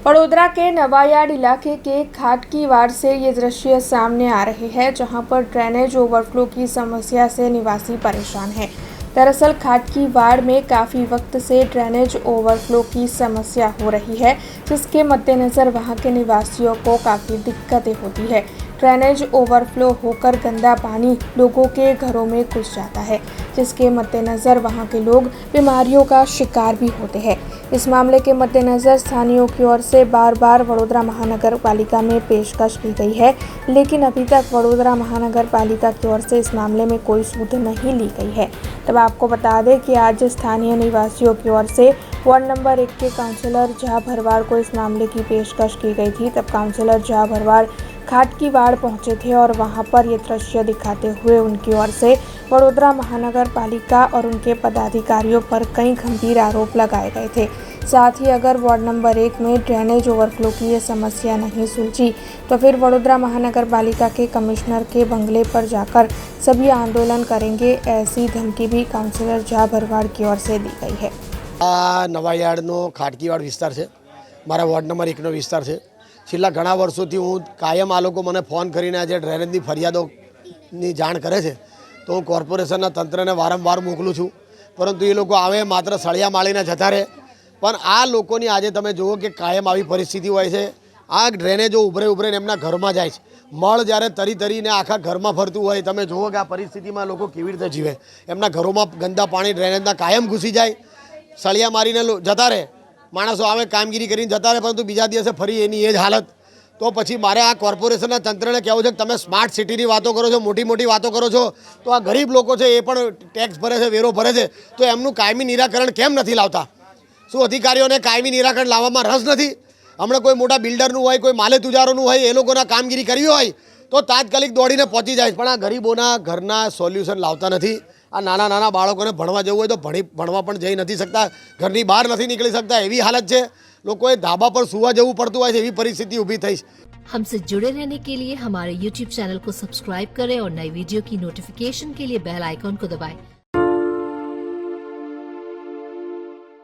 वडोदरा के नवायार्ड इलाके के खाटकीवाड़ से ये दृश्य सामने आ रहे हैं, जहां पर ड्रेनेज ओवरफ्लो की समस्या से निवासी परेशान हैं। दरअसल खाटकीवाड़ में काफ़ी वक्त से ड्रेनेज ओवरफ्लो की समस्या हो रही है, जिसके मद्देनज़र वहां के निवासियों को काफ़ी दिक्कतें होती है। ड्रेनेज ओवरफ्लो होकर गंदा पानी लोगों के घरों में घुस जाता है, जिसके मद्देनज़र वहां के लोग बीमारियों का शिकार भी होते हैं। इस मामले के मद्देनज़र स्थानीयों की ओर से बार बार वडोदरा महानगर पालिका में पेशकश की गई है, लेकिन अभी तक वडोदरा महानगर पालिका की ओर से इस मामले में कोई सूद नहीं ली गई है। तब आपको बता दें कि आज स्थानीय निवासियों की ओर से वार्ड नंबर 1 के काउंसलर जहा भरवाड़ को इस मामले की पेशकश की गई थी। तब काउंसलर जहा भरवाड़ खाटकीवाड़ पहुंचे थे और वहां पर ये दृश्य दिखाते हुए उनकी ओर से वडोदरा महानगर पालिका और उनके पदाधिकारियों पर कई गंभीर आरोप लगाए गए थे। साथ ही अगर वार्ड नंबर 1 में ड्रेनेज ओवरफ्लो की ये समस्या नहीं सुलझी तो फिर वडोदरा महानगर पालिका के कमिश्नर के बंगले पर जाकर सभी आंदोलन करेंगे, ऐसी धमकी भी काउंसलर जहा भरवाड़ की ओर से दी गई है। नवायार्डनो खाटकीवाड़ विस्तार है, मारा वार्ड नंबर 1 नो विस्तार है। छेल्ला घણા વર્ષોથી હું કાયમ આ લોકો મને ફોન કરીને આજે ડ્રેનેજની ફરિયાદોની જાણ કરે છે તો હું કોર્પોરેશનના તંત્રને વારંવાર મોકલું છું, પરંતુ એ લોકો આવે માત્ર સળિયા માળીને જતા રહે। પણ આ લોકોની આજે તમે જુઓ કે કાયમ આવી પરિસ્થિતિ હોય છે। આ ડ્રેનેજો ઉભરે એમના ઘરમાં જાય છે। મળ જ્યારે તરીને આખા ઘરમાં ફરતું હોય, તમે જુઓ કે આ પરિસ્થિતિમાં લોકો કેવી રીતે જીવે। એમના ઘરોમાં ગંદા પાણી ડ્રેનેજના કાયમ ઘૂસી જાય, સળિયા મારીને જતા રહે। માણસો આવે કામગીરી કરીને જતા રહે, પરંતુ બીજા દિવસે ફરી એની એ જ હાલત। તો પછી મારે આ કોર્પોરેશનના તંત્રને કહેવું છે કે તમે સ્માર્ટ સિટીની વાતો કરો છો, મોટી વાતો કરો છો, તો આ ગરીબ લોકો છે એ પણ ટેક્સ ભરે છે, વેરો ભરે છે, તો એમનું કાયમી નિરાકરણ કેમ નથી લાવતા? શું અધિકારીઓને કાયમી નિરાકરણ લાવવામાં રસ નથી? હમણાં કોઈ મોટા બિલ્ડરનું હોય, કોઈ માલે તુજારોનું હોય, એ લોકોના કામગીરી કરવી હોય તો તાત્કાલિક દોડીને પહોંચી જાય, પણ આ ગરીબોના ઘરના સોલ્યુશન લાવતા નથી। આ નાના બાળકોને ભણવા જવું હોય તો ભણવા પણ જઈ નથી શકતા, ઘરની બહાર નથી નીકળી શકતા, એવી हालत છે। લોકોએ ધાબા પર સુવા જવું પડતું હોય છે, એવી પરિસ્થિતિ ઊભી થઈ છે। हमसे जुड़े रहने के लिए हमारे YouTube चैनल को सब्सक्राइब करें और नई वीडियो की नोटिफिकेशन के लिए बेल आइकॉन को दबाएं।